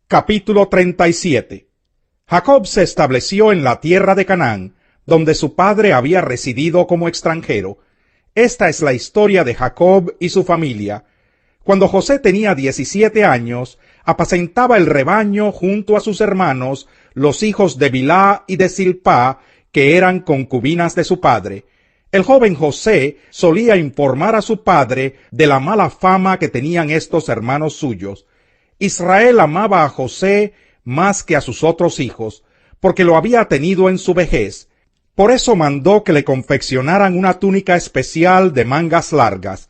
Capítulo 37. Jacob se estableció en la tierra de Canaán, donde su padre había residido como extranjero. Esta es la historia de Jacob y su familia. Cuando José tenía 17 años, apacentaba el rebaño junto a sus hermanos, los hijos de Bilhá y de Zilpá, que eran concubinas de su padre. El joven José solía informar a su padre de la mala fama que tenían estos hermanos suyos. Israel amaba a José más que a sus otros hijos, porque lo había tenido en su vejez. Por eso mandó que le confeccionaran una túnica especial de mangas largas.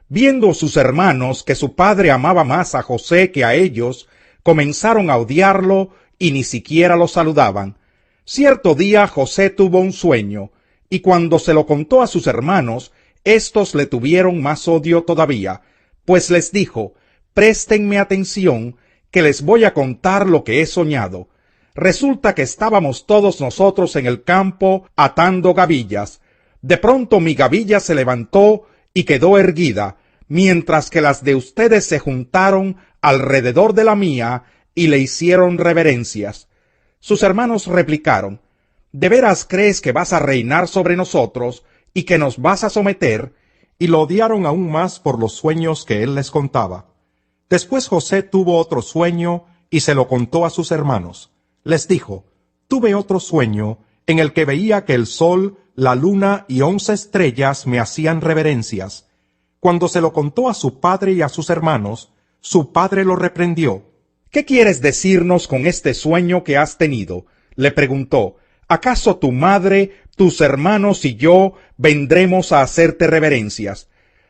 Viendo sus hermanos que su padre amaba más a José que a ellos, comenzaron a odiarlo y ni siquiera lo saludaban. Cierto día José tuvo un sueño, y cuando se lo contó a sus hermanos, éstos le tuvieron más odio todavía, pues les dijo: «Préstenme atención, que les voy a contar lo que he soñado. Resulta que estábamos todos nosotros en el campo atando gavillas. De pronto mi gavilla se levantó y quedó erguida, mientras que las de ustedes se juntaron alrededor de la mía y le hicieron reverencias». Sus hermanos replicaron: «¿De veras crees que vas a reinar sobre nosotros y que nos vas a someter?». Y lo odiaron aún más por los sueños que él les contaba. Después José tuvo otro sueño y se lo contó a sus hermanos. Les dijo: «Tuve otro sueño en el que veía que el sol, la luna y 11 estrellas me hacían reverencias». Cuando se lo contó a su padre y a sus hermanos, su padre lo reprendió. «¿Qué quieres decirnos con este sueño que has tenido?», le preguntó. «¿Acaso tu madre, tus hermanos y yo vendremos a hacerte reverencias?».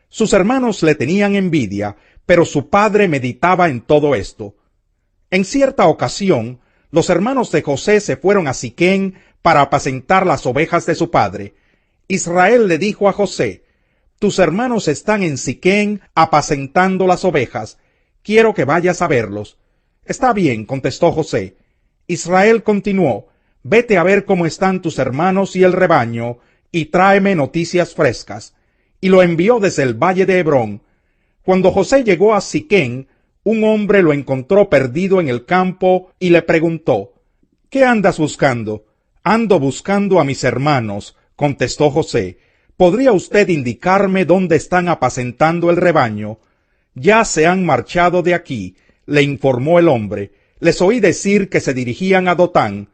Sus hermanos le tenían envidia, pero su padre meditaba en todo esto. En cierta ocasión, los hermanos de José se fueron a Siquem para apacentar las ovejas de su padre. Israel le dijo a José: «Tus hermanos están en Siquem apacentando las ovejas. Quiero que vayas a verlos». «Está bien», contestó José. Israel continuó: «Vete a ver cómo están tus hermanos y el rebaño, y tráeme noticias frescas». Y lo envió desde el valle de Hebrón. Cuando José llegó a Siquem, un hombre lo encontró perdido en el campo y le preguntó: «¿Qué andas buscando?». «Ando buscando a mis hermanos», contestó José. «¿Podría usted indicarme dónde están apacentando el rebaño?». «Ya se han marchado de aquí», le informó el hombre. «Les oí decir que se dirigían a Dotán».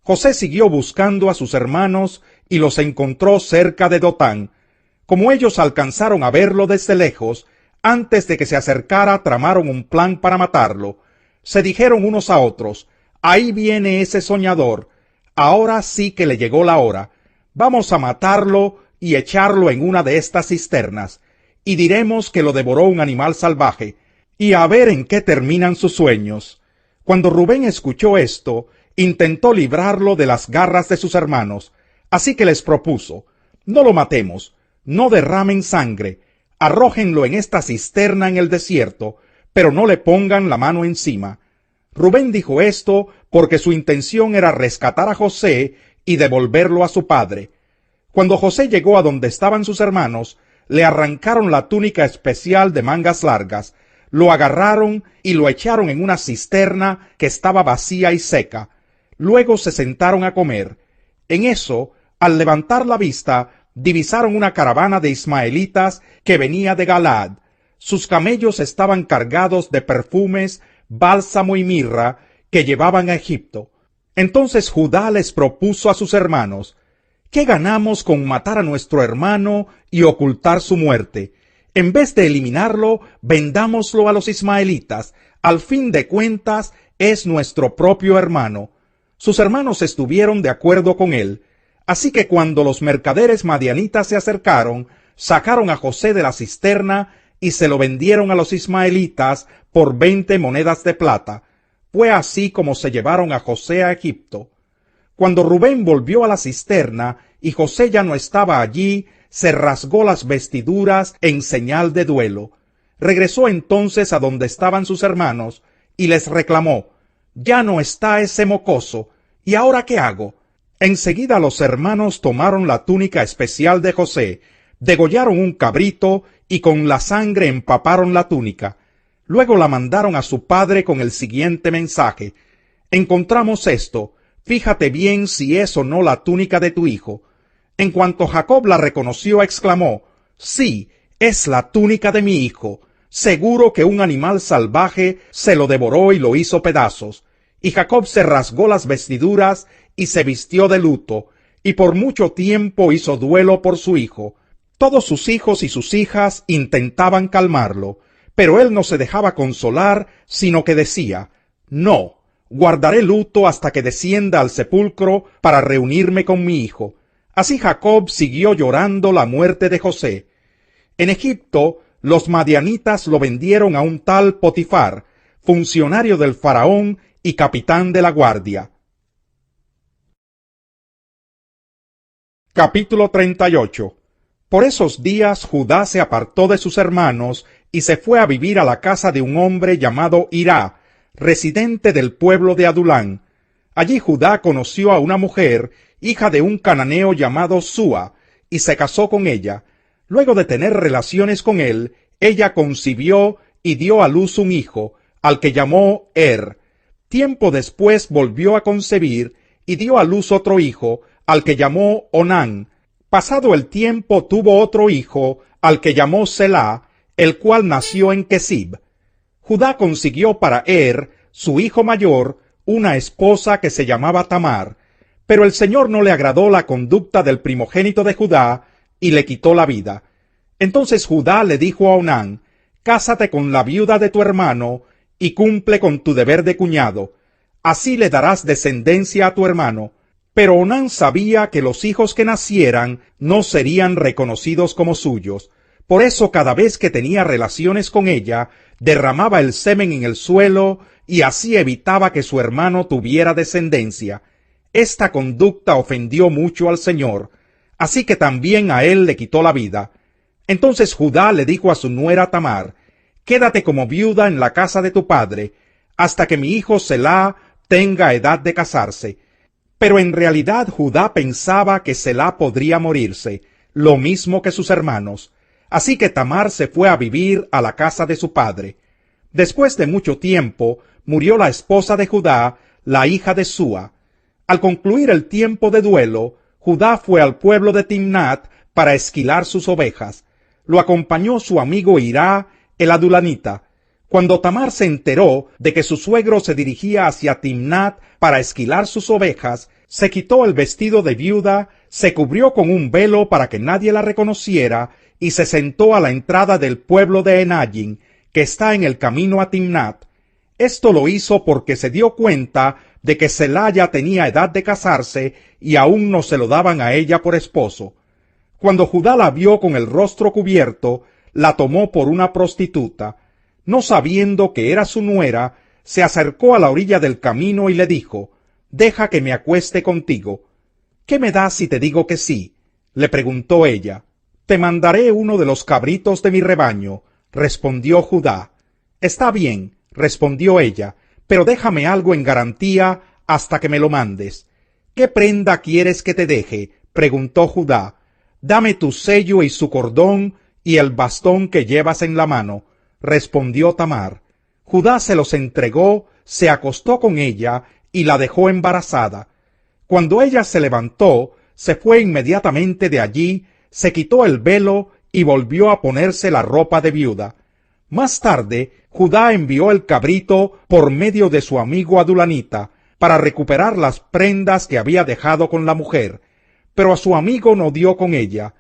José siguió buscando a sus hermanos y los encontró cerca de Dotán. Como ellos alcanzaron a verlo desde lejos, antes de que se acercara tramaron un plan para matarlo. Se dijeron unos a otros: «Ahí viene ese soñador. Ahora sí que le llegó la hora. Vamos a matarlo y echarlo en una de estas cisternas, y diremos que lo devoró un animal salvaje, y a ver en qué terminan sus sueños». Cuando Rubén escuchó esto, intentó librarlo de las garras de sus hermanos, así que les propuso: «No lo matemos, no derramen sangre, arrójenlo en esta cisterna en el desierto, pero no le pongan la mano encima». Rubén dijo esto porque su intención era rescatar a José y devolverlo a su padre. Cuando José llegó a donde estaban sus hermanos, le arrancaron la túnica especial de mangas largas, lo agarraron y lo echaron en una cisterna que estaba vacía y seca. Luego se sentaron a comer. En eso, al levantar la vista, divisaron una caravana de ismaelitas que venía de Galaad. Sus camellos estaban cargados de perfumes, bálsamo y mirra que llevaban a Egipto. Entonces Judá les propuso a sus hermanos: «¿Qué ganamos con matar a nuestro hermano y ocultar su muerte? En vez de eliminarlo, vendámoslo a los ismaelitas. Al fin de cuentas, es nuestro propio hermano». Sus hermanos estuvieron de acuerdo con él. Así que cuando los mercaderes madianitas se acercaron, sacaron a José de la cisterna y se lo vendieron a los ismaelitas por 20 monedas de plata. Fue así como se llevaron a José a Egipto. Cuando Rubén volvió a la cisterna y José ya no estaba allí, se rasgó las vestiduras en señal de duelo. Regresó entonces a donde estaban sus hermanos y les reclamó: «Ya no está ese mocoso, ¿y ahora qué hago?». Enseguida los hermanos tomaron la túnica especial de José, degollaron un cabrito y con la sangre empaparon la túnica. Luego la mandaron a su padre con el siguiente mensaje: encontramos esto, fíjate bien si es o no la túnica de tu hijo. En cuanto Jacob la reconoció, exclamó: sí, es la túnica de mi hijo. Seguro que un animal salvaje se lo devoró y lo hizo pedazos. Y Jacob se rasgó las vestiduras y se vistió de luto, y por mucho tiempo hizo duelo por su hijo. Todos sus hijos y sus hijas intentaban calmarlo, pero él no se dejaba consolar, sino que decía: no, guardaré luto hasta que descienda al sepulcro para reunirme con mi hijo. Así Jacob siguió llorando la muerte de José. En Egipto, los madianitas lo vendieron a un tal Potifar, funcionario del faraón y capitán de la guardia. Capítulo 38. Por esos días Judá se apartó de sus hermanos y se fue a vivir a la casa de un hombre llamado Hirá, residente del pueblo de Adulán. Allí Judá conoció a una mujer, hija de un cananeo llamado Súa, y se casó con ella. Luego de tener relaciones con él, ella concibió y dio a luz un hijo, al que llamó Tiempo después volvió a concebir y dio a luz otro hijo, al que llamó Onán. Pasado el tiempo tuvo otro hijo, al que llamó Selá, el cual nació en Kesib. Judá consiguió para su hijo mayor, una esposa que se llamaba Tamar, pero el Señor no le agradó la conducta del primogénito de Judá y le quitó la vida. Entonces Judá le dijo a Onán: cásate con la viuda de tu hermano y cumple con tu deber de cuñado, así le darás descendencia a tu hermano. Pero Onán sabía que los hijos que nacieran no serían reconocidos como suyos. Por eso cada vez que tenía relaciones con ella, derramaba el semen en el suelo y así evitaba que su hermano tuviera descendencia. Esta conducta ofendió mucho al Señor, así que también a él le quitó la vida. Entonces Judá le dijo a su nuera Tamar: quédate como viuda en la casa de tu padre, hasta que mi hijo Selá tenga edad de casarse. Pero en realidad Judá pensaba que Selá podría morirse, lo mismo que sus hermanos. Así que Tamar se fue a vivir a la casa de su padre. Después de mucho tiempo, murió la esposa de Judá, la hija de Súa. Al concluir el tiempo de duelo, Judá fue al pueblo de Timnat para esquilar sus ovejas. Lo acompañó su amigo Hirá, el adulanita. Cuando Tamar se enteró de que su suegro se dirigía hacia Timnat para esquilar sus ovejas, se quitó el vestido de viuda, se cubrió con un velo para que nadie la reconociera y se sentó a la entrada del pueblo de Enajin, que está en el camino a Timnat. Esto lo hizo porque se dio cuenta de que Selá ya tenía edad de casarse y aún no se lo daban a ella por esposo. Cuando Judá la vio con el rostro cubierto, la tomó por una prostituta. No sabiendo que era su nuera, se acercó a la orilla del camino y le dijo: deja que me acueste contigo. ¿Qué me das si te digo que sí?, le preguntó ella. Te mandaré uno de los cabritos de mi rebaño, respondió Judá. Está bien, respondió ella, pero déjame algo en garantía hasta que me lo mandes. ¿Qué prenda quieres que te deje?, preguntó Judá. Dame tu sello y su cordón y el bastón que llevas en la mano, respondió Tamar. Judá se los entregó, se acostó con ella y la dejó embarazada. Cuando ella se levantó, se fue inmediatamente de allí, se quitó el velo y volvió a ponerse la ropa de viuda. Más tarde, Judá envió el cabrito por medio de su amigo adulanita para recuperar las prendas que había dejado con la mujer, pero a su amigo no dio con ella.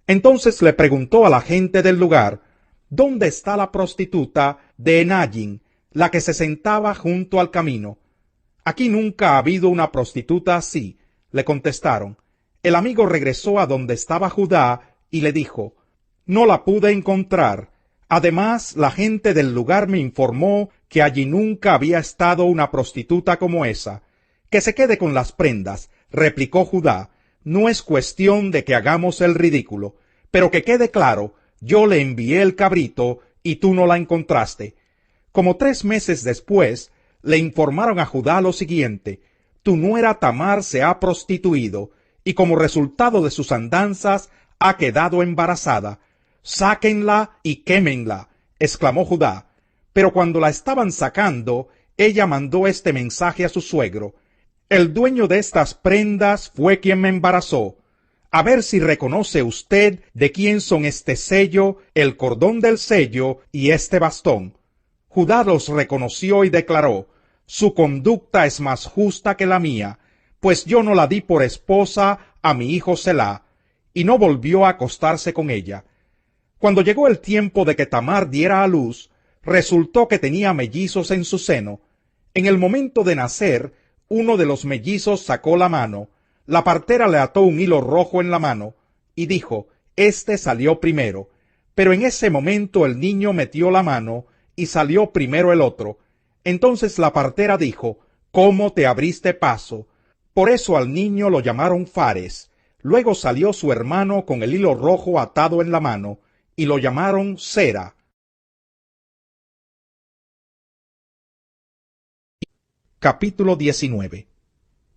Entonces le preguntó a la gente del lugar: ¿dónde está la prostituta de Enajin, la que se sentaba junto al camino? Aquí nunca ha habido una prostituta así, le contestaron. El amigo regresó a donde estaba Judá y le dijo: no la pude encontrar. Además, la gente del lugar me informó que allí nunca había estado una prostituta como esa. Que se quede con las prendas, replicó Judá. No es cuestión de que hagamos el ridículo, pero que quede claro, yo le envié el cabrito y tú no la encontraste. Como 3 meses después, le informaron a Judá lo siguiente: tu nuera Tamar se ha prostituido, y como resultado de sus andanzas ha quedado embarazada. Sáquenla y quémenla, exclamó Judá. Pero cuando la estaban sacando, ella mandó este mensaje a su suegro: el dueño de estas prendas fue quien me embarazó. A ver si reconoce usted de quién son este sello, el cordón del sello y este bastón. Judá los reconoció y declaró: su conducta es más justa que la mía, pues yo no la di por esposa a mi hijo Selá, y no volvió a acostarse con ella. Cuando llegó el tiempo de que Tamar diera a luz, resultó que tenía mellizos en su seno. En el momento de nacer, uno de los mellizos sacó la mano, la partera le ató un hilo rojo en la mano, y dijo: este salió primero. Pero en ese momento el niño metió la mano, y salió primero el otro. Entonces la partera dijo: ¿cómo te abriste paso? Por eso al niño lo llamaron Fares. Luego salió su hermano con el hilo rojo atado en la mano, y lo llamaron Sera. Capítulo 19.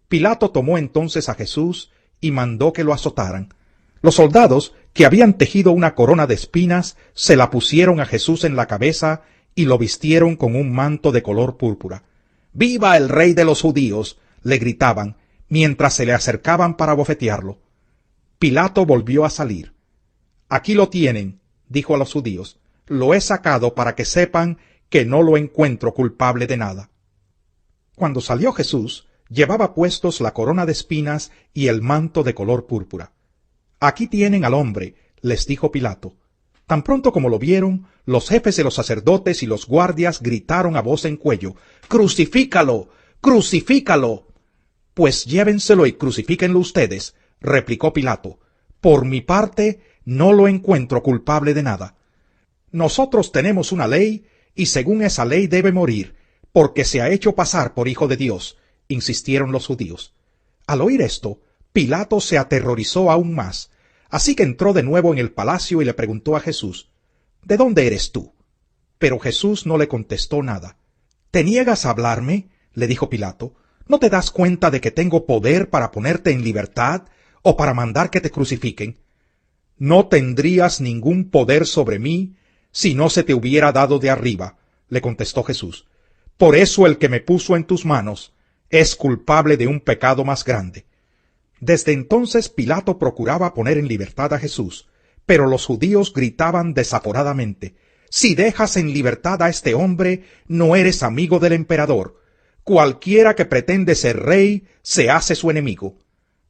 Pilato tomó entonces a Jesús y mandó que lo azotaran. Los soldados, que habían tejido una corona de espinas, se la pusieron a Jesús en la cabeza y lo vistieron con un manto de color púrpura. ¡Viva el rey de los judíos!, le gritaban, mientras se le acercaban para bofetearlo. Pilato volvió a salir. Aquí lo tienen, dijo a los judíos. Lo he sacado para que sepan que no lo encuentro culpable de nada. Cuando salió Jesús, llevaba puestos la corona de espinas y el manto de color púrpura. Aquí tienen al hombre, les dijo Pilato. Tan pronto como lo vieron, los jefes de los sacerdotes y los guardias gritaron a voz en cuello: ¡Crucifícalo! ¡Crucifícalo! Pues llévenselo y crucifíquenlo ustedes, replicó Pilato. Por mi parte, no lo encuentro culpable de nada. Nosotros tenemos una ley, y según esa ley debe morir, porque se ha hecho pasar por hijo de Dios, insistieron los judíos. Al oír esto, Pilato se aterrorizó aún más, así que entró de nuevo en el palacio y le preguntó a Jesús: ¿de dónde eres tú? Pero Jesús no le contestó nada. ¿Te niegas a hablarme?, le dijo Pilato. ¿No te das cuenta de que tengo poder para ponerte en libertad o para mandar que te crucifiquen? No tendrías ningún poder sobre mí si no se te hubiera dado de arriba, le contestó Jesús. Por eso el que me puso en tus manos es culpable de un pecado más grande. Desde entonces Pilato procuraba poner en libertad a Jesús, pero los judíos gritaban desaforadamente: si dejas en libertad a este hombre, no eres amigo del emperador. Cualquiera que pretende ser rey se hace su enemigo.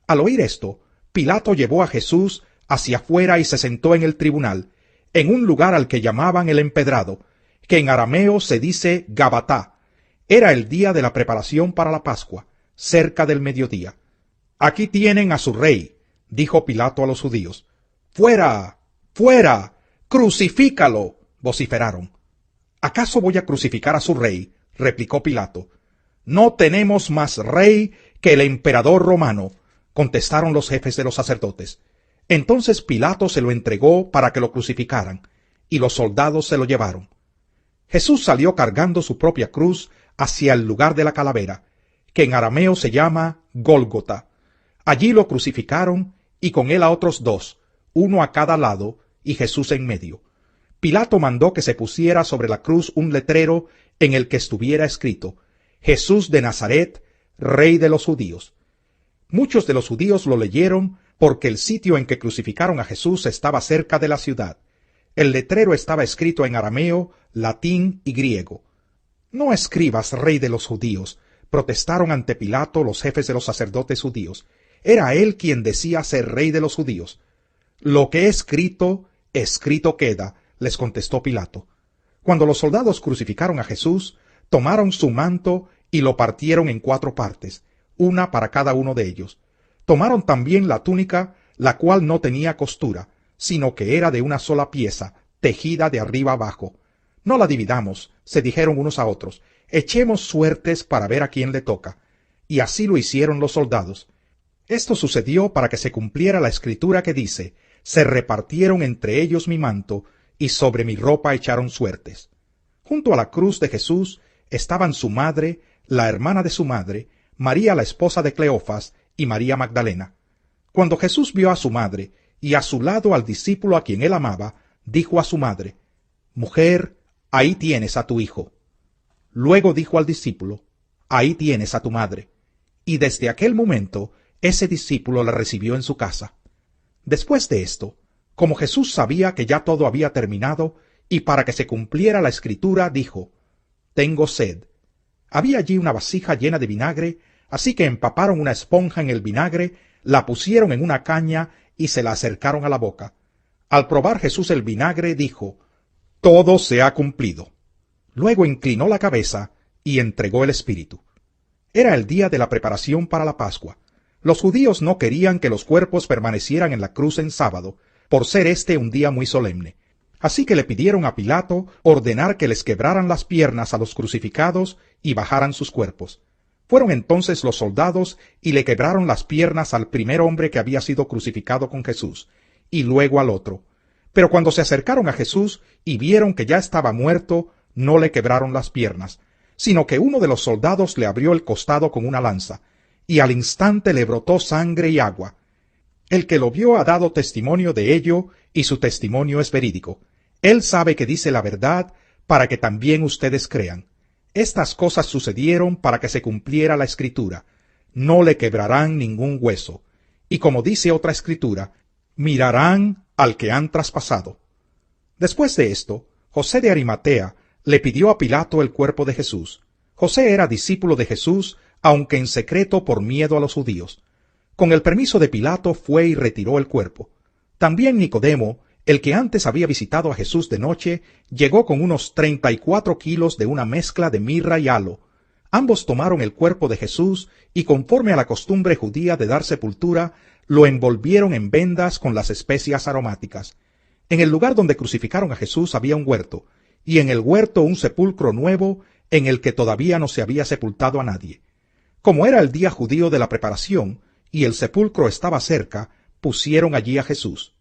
Al oír esto, Pilato llevó a Jesús hacia afuera y se sentó en el tribunal, en un lugar al que llamaban el Empedrado, que en arameo se dice Gabatá. Era el día de la preparación para la Pascua, cerca del mediodía. Aquí tienen a su rey, dijo Pilato a los judíos. ¡Fuera! ¡Fuera! ¡Crucifícalo!, vociferaron. ¿Acaso voy a crucificar a su rey?, replicó Pilato. No tenemos más rey que el emperador romano, contestaron los jefes de los sacerdotes. Entonces Pilato se lo entregó para que lo crucificaran, y los soldados se lo llevaron. Jesús salió cargando su propia cruz hacia el lugar de la calavera, que en arameo se llama Gólgota. Allí lo crucificaron, y con él a otros dos, uno a cada lado, y Jesús en medio. Pilato mandó que se pusiera sobre la cruz un letrero en el que estuviera escrito: Jesús de Nazaret, Rey de los judíos. Muchos de los judíos lo leyeron porque el sitio en que crucificaron a Jesús estaba cerca de la ciudad. El letrero estaba escrito en arameo, latín y griego. «No escribas Rey de los judíos», protestaron ante Pilato los jefes de los sacerdotes judíos. Era él quien decía ser Rey de los judíos. «Lo que escrito, escrito queda», les contestó Pilato. Cuando los soldados crucificaron a Jesús, tomaron su manto y lo partieron en 4 partes, una para cada uno de ellos. Tomaron también la túnica, la cual no tenía costura, sino que era de una sola pieza, tejida de arriba abajo. «No la dividamos», se dijeron unos a otros, «echemos suertes para ver a quién le toca». Y así lo hicieron los soldados. Esto sucedió para que se cumpliera la escritura que dice: «Se repartieron entre ellos mi manto, y sobre mi ropa echaron suertes». Junto a la cruz de Jesús estaban su madre, la hermana de su madre, María la esposa de Cleofas y María Magdalena. Cuando Jesús vio a su madre y a su lado al discípulo a quien él amaba, dijo a su madre: «Mujer, ahí tienes a tu hijo. Luego dijo al discípulo, ahí tienes a tu madre. Y desde aquel momento, ese discípulo la recibió en su casa. Después de esto, como Jesús sabía que ya todo había terminado, y para que se cumpliera la escritura, dijo, tengo sed. Había allí una vasija llena de vinagre, así que empaparon una esponja en el vinagre, la pusieron en una caña y se la acercaron a la boca. Al probar Jesús el vinagre, dijo, todo se ha cumplido. Luego inclinó la cabeza y entregó el espíritu. Era el día de la preparación para la Pascua. Los judíos no querían que los cuerpos permanecieran en la cruz en sábado, por ser este un día muy solemne. Así que le pidieron a Pilato ordenar que les quebraran las piernas a los crucificados y bajaran sus cuerpos. Fueron entonces los soldados y le quebraron las piernas al primer hombre que había sido crucificado con Jesús, y luego al otro. Pero cuando se acercaron a Jesús y vieron que ya estaba muerto, no le quebraron las piernas, sino que uno de los soldados le abrió el costado con una lanza, y al instante le brotó sangre y agua. El que lo vio ha dado testimonio de ello, y su testimonio es verídico. Él sabe que dice la verdad, para que también ustedes crean. Estas cosas sucedieron para que se cumpliera la escritura. No le quebrarán ningún hueso. Y como dice otra escritura, mirarán al que han traspasado. Después de esto, José de Arimatea le pidió a Pilato el cuerpo de Jesús. José era discípulo de Jesús, aunque en secreto por miedo a los judíos. Con el permiso de Pilato fue y retiró el cuerpo. También Nicodemo, el que antes había visitado a Jesús de noche, llegó con unos 34 kilos de una mezcla de mirra y halo. Ambos tomaron el cuerpo de Jesús y, conforme a la costumbre judía de dar sepultura, lo envolvieron en vendas con las especias aromáticas. En el lugar donde crucificaron a Jesús había un huerto, y en el huerto un sepulcro nuevo en el que todavía no se había sepultado a nadie. Como era el día judío de la preparación, y el sepulcro estaba cerca, pusieron allí a Jesús.